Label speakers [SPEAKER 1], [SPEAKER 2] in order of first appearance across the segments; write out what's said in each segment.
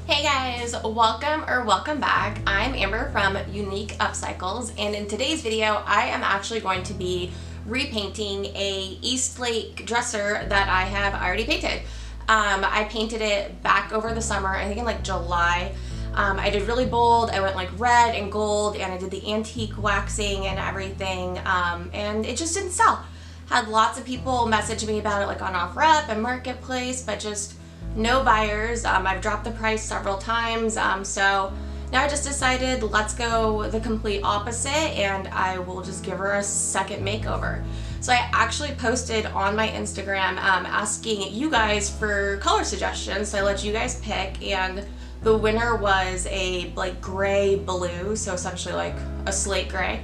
[SPEAKER 1] Hey guys, welcome back. I'm Amber from Unique Upcycles, and in today's video I am actually going to be repainting a Eastlake dresser that I have already painted. I painted it back over the summer, I think in like July. I did really bold, I went like red and gold, and I did the antique waxing and everything, and it just didn't sell. Had lots of people message me about it like on OfferUp and Marketplace, but just no buyers. I've dropped the price several times, so now I just decided let's go the complete opposite and I will just give her a second makeover. So I actually posted on my Instagram asking you guys for color suggestions, so I let you guys pick, and the winner was a like gray blue, so essentially like a slate gray.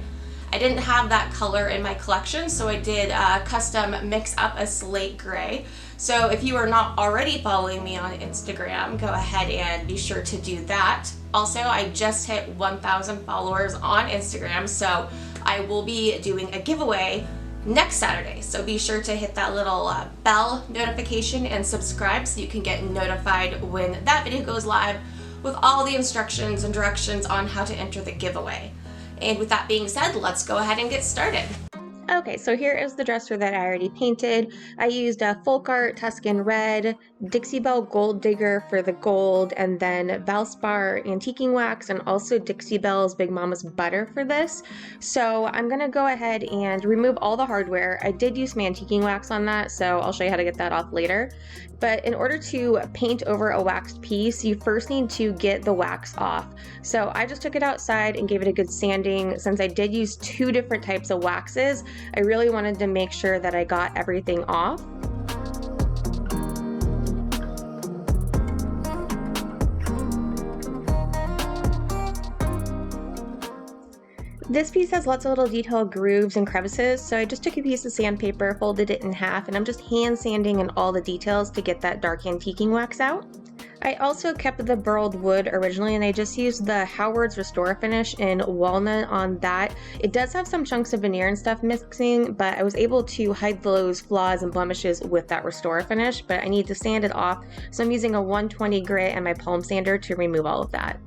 [SPEAKER 1] I didn't have that color in my collection, so I did custom mix up a slate gray. So if you are not already following me on Instagram, go ahead and be sure to do that. Also, I just hit 1,000 followers on Instagram, so I will be doing a giveaway next Saturday. So be sure to hit that little bell notification and subscribe so you can get notified when that video goes live with all the instructions and directions on how to enter the giveaway. And with that being said, let's go ahead and get started. Okay, so here is the dresser that I already painted. I used a Folk Art Tuscan Red, Dixie Belle Gold Digger for the gold, and then Valspar Antiquing Wax, and also Dixie Belle's Big Mama's Butter for this. So I'm gonna go ahead and remove all the hardware. I did use my antiquing wax on that, so I'll show you how to get that off later. But in order to paint over a waxed piece, you first need to get the wax off. So I just took it outside and gave it a good sanding. Since I did use two different types of waxes, I really wanted to make sure that I got everything off. This piece has lots of little detailed grooves and crevices, so I just took a piece of sandpaper, folded it in half, and I'm just hand sanding in all the details to get that dark antiquing wax out. I also kept the burled wood originally, and I just used the Howard's Restore Finish in walnut on that. It does have some chunks of veneer and stuff mixing, but I was able to hide those flaws and blemishes with that Restore Finish, but I need to sand it off, so I'm using a 120 grit and my palm sander to remove all of that.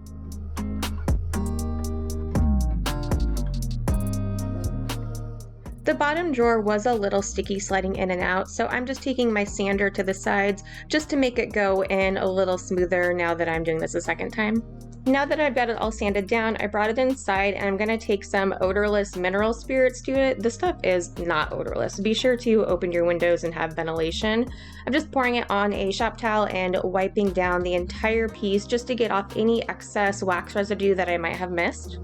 [SPEAKER 1] The bottom drawer was a little sticky sliding in and out, so I'm just taking my sander to the sides just to make it go in a little smoother now that I'm doing this a second time. Now that I've got it all sanded down, I brought it inside and I'm going to take some odorless mineral spirits to it. This stuff is not odorless. Be sure to open your windows and have ventilation. I'm just pouring it on a shop towel and wiping down the entire piece just to get off any excess wax residue that I might have missed.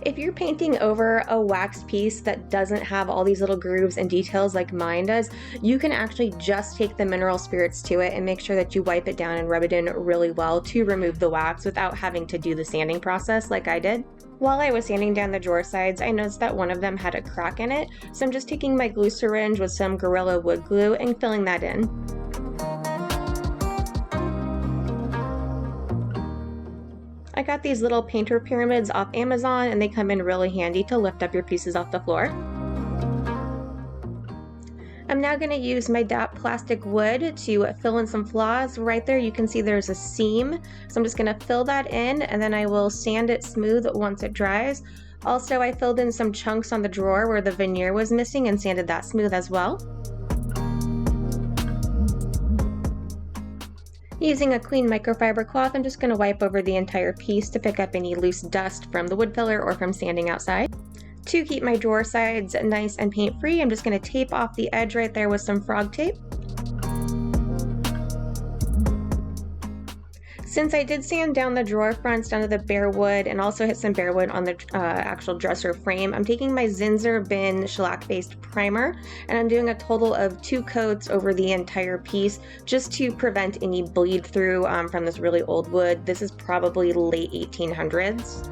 [SPEAKER 1] If you're painting over a wax piece that doesn't have all these little grooves and details like mine does, you can actually just take the mineral spirits to it and make sure that you wipe it down and rub it in really well to remove the wax without having to do the sanding process like I did. While I was sanding down the drawer sides, I noticed that one of them had a crack in it, so I'm just taking my glue syringe with some Gorilla wood glue and filling that in. I got these little painter pyramids off Amazon, and they come in really handy to lift up your pieces off the floor. I'm now going to use my DAP plastic wood to fill in some flaws. Right there you can see there's a seam, so I'm just going to fill that in and then I will sand it smooth once it dries. Also, I filled in some chunks on the drawer where the veneer was missing and sanded that smooth as well. Using a clean microfiber cloth, I'm just going to wipe over the entire piece to pick up any loose dust from the wood filler or from sanding outside. To keep my drawer sides nice and paint free, I'm just going to tape off the edge right there with some frog tape. Since I did sand down the drawer fronts down to the bare wood and also hit some bare wood on the actual dresser frame, I'm taking my Zinsser Bin shellac-based primer and I'm doing a total of 2 coats over the entire piece just to prevent any bleed through from this really old wood. This is probably late 1800s.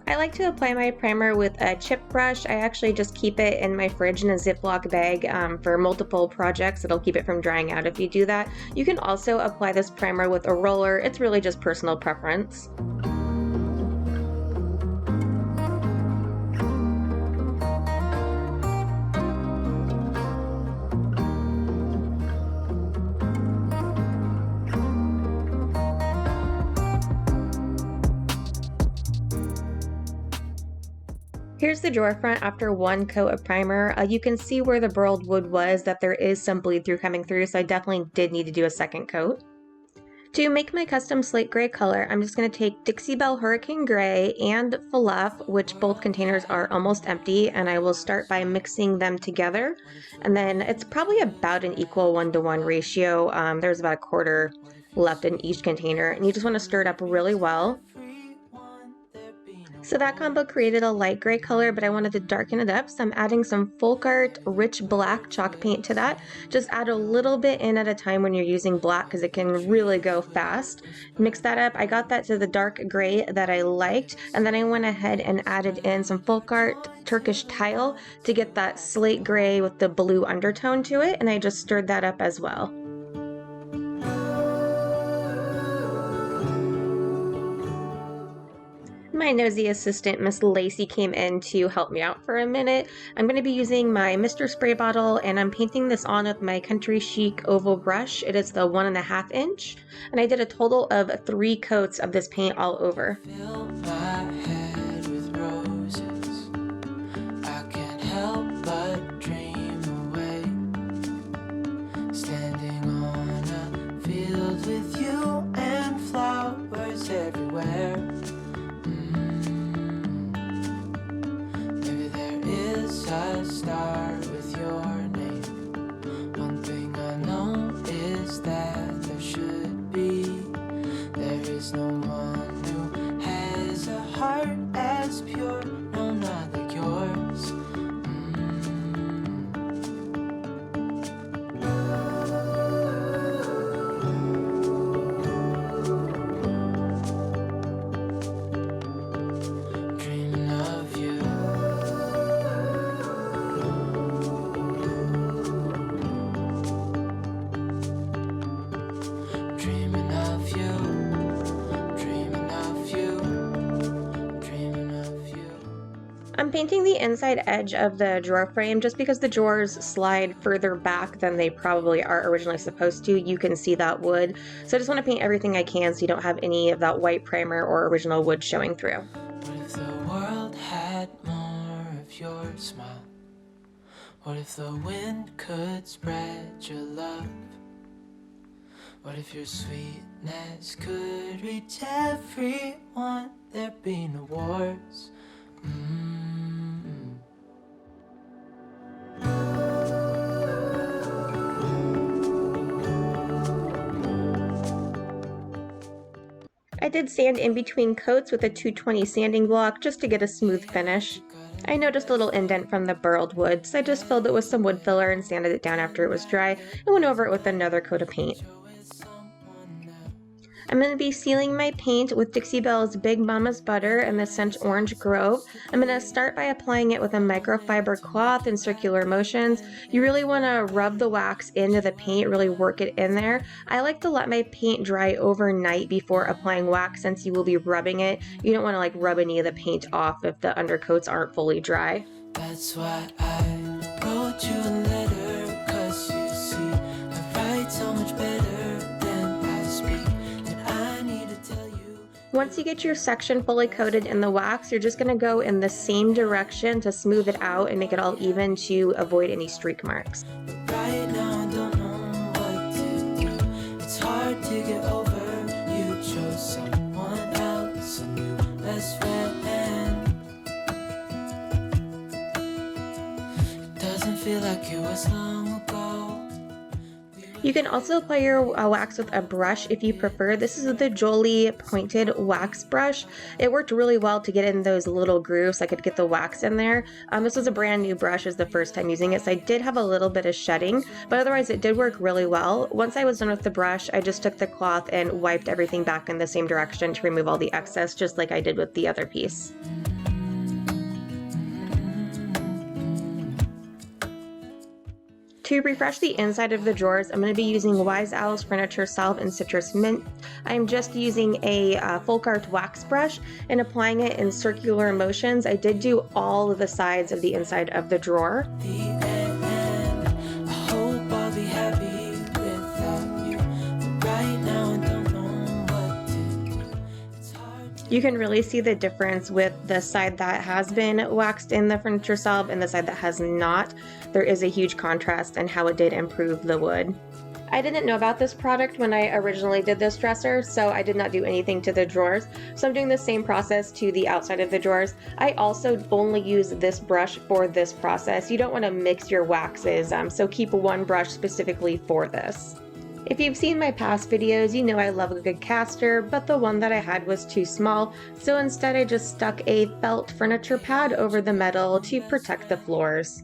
[SPEAKER 1] I like to apply my primer with a chip brush. I actually just keep it in my fridge in a Ziploc bag for multiple projects. It'll keep it from drying out if you do that. You can also apply this primer with a roller. It's really just personal preference. Here's the drawer front after one coat of primer. You can see where the burled wood was that there is some bleed through coming through, so I definitely did need to do a second coat. To make my custom slate gray color, I'm just going to take Dixie Belle Hurricane Gray and Fluff, which both containers are almost empty, and I will start by mixing them together. And then it's probably about an equal 1-to-1 ratio. There's about a quarter left in each container, and you just want to stir it up really well. So that combo created a light gray color, but I wanted to darken it up, so I'm adding some Folk Art Rich Black chalk paint to that. Just add a little bit in at a time when you're using black because it can really go fast. Mix that up. I got that to the dark gray that I liked, and then I went ahead and added in some Folk Art Turkish Tile to get that slate gray with the blue undertone to it, and I just stirred that up as well. My nosy assistant, Miss Lacey, came in to help me out for a minute. I'm going to be using my Mr. Spray bottle, and I'm painting this on with my Country Chic oval brush. It is the 1.5 inch, and I did a total of 3 coats of this paint all over.
[SPEAKER 2] Fill my head with roses. I can't help but dream away. Standing on a field with you and flowers everywhere. A star with your name. One thing I know is that there should be. There is no one who has a heart as pure. No, not like yours. Dreaming of you.
[SPEAKER 1] I'm painting the inside edge of the drawer frame just because the drawers slide further back than they probably are originally supposed to. You can see that wood. So I just want to paint everything I can so you don't have any of that white primer or original wood showing through.
[SPEAKER 2] What if the world had more of your smile? What if the wind could spread your love? What if your sweetness could reach everyone? There'd be no wars.
[SPEAKER 1] I did sand in between coats with a 220 sanding block just to get a smooth finish. I noticed a little indent from the burled wood, so I just filled it with some wood filler and sanded it down after it was dry and went over it with another coat of paint. I'm going to be sealing my paint with Dixie Belle's Big Mama's Butter and the scent Orange Grove. I'm going to start by applying it with a microfiber cloth in circular motions. You really want to rub the wax into the paint, really work it in there. I like to let my paint dry overnight before applying wax since you will be rubbing it. You don't want to rub any of the paint off if the undercoats aren't fully dry.
[SPEAKER 2] That's why I wrote you a letter, 'cause you see, I write so much better than I speak.
[SPEAKER 1] Once you get your section fully coated in the wax, you're just going to go in the same direction to smooth it out and make it all even to avoid any streak marks.
[SPEAKER 2] Right now I don't know what to do. It's hard to get over. You chose someone else, a new best friend. It doesn't feel like it was long ago.
[SPEAKER 1] You can also apply your wax with a brush if you prefer. This is the Jolie pointed wax brush. It worked really well to get in those little grooves so I could get the wax in there. This was a brand new brush. It was the first time using it, so I did have a little bit of shedding, but otherwise it did work really well. Once I was done with the brush, I just took the cloth and wiped everything back in the same direction to remove all the excess, just like I did with the other piece. To refresh the inside of the drawers, I'm going to be using Wise Owl's Furniture Salve and Citrus Mint. I'm just using a Folk Art wax brush and applying it in circular motions. I did do all of the sides of the inside of the drawer. You can really see the difference with the side that has been waxed in the furniture salve and the side that has not. There is a huge contrast in how it did improve the wood. I didn't know about this product when I originally did this dresser, so I did not do anything to the drawers. So I'm doing the same process to the outside of the drawers. I also only use this brush for this process. You don't want to mix your waxes, so keep one brush specifically for this. If you've seen my past videos, you know I love a good caster, but the one that I had was too small, so instead I just stuck a felt furniture pad over the metal to protect the floors.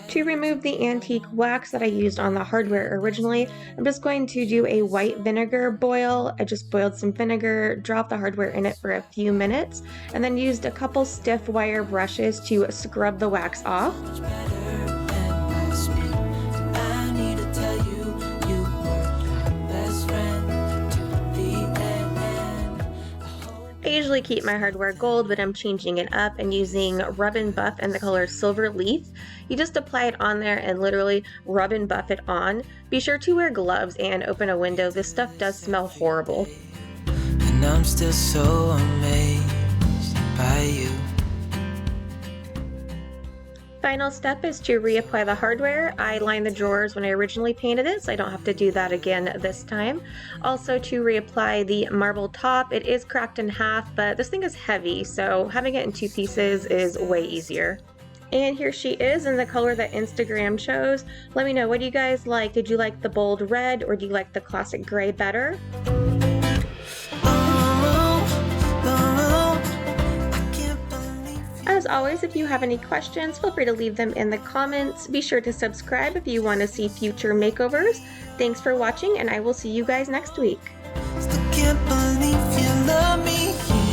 [SPEAKER 1] To remove the antique wax that I used on the hardware originally, I'm just going to do a white vinegar boil. I just boiled some vinegar, dropped the hardware in it for a few minutes, and then used a couple stiff wire brushes to scrub the wax off. I usually keep my hardware gold, but I'm changing it up and using Rub and Buff in the color Silver Leaf. You just apply it on there and literally rub and buff it on. Be sure to wear gloves and open a window. This stuff does smell horrible.
[SPEAKER 2] And I'm still so amazed by you.
[SPEAKER 1] Final step is to reapply the hardware. I lined the drawers when I originally painted it, so I don't have to do that again this time. Also to reapply the marble top. It is cracked in half, but this thing is heavy, so having it in two pieces is way easier. And here she is in the color that Instagram chose. Let me know, what do you guys like? Did you like the bold red or do you like the classic gray better? As always, if you have any questions, feel free to leave them in the comments. Be sure to subscribe if you want to see future makeovers. Thanks for watching, and I will see you guys next week.
[SPEAKER 2] Still can't believe you love me.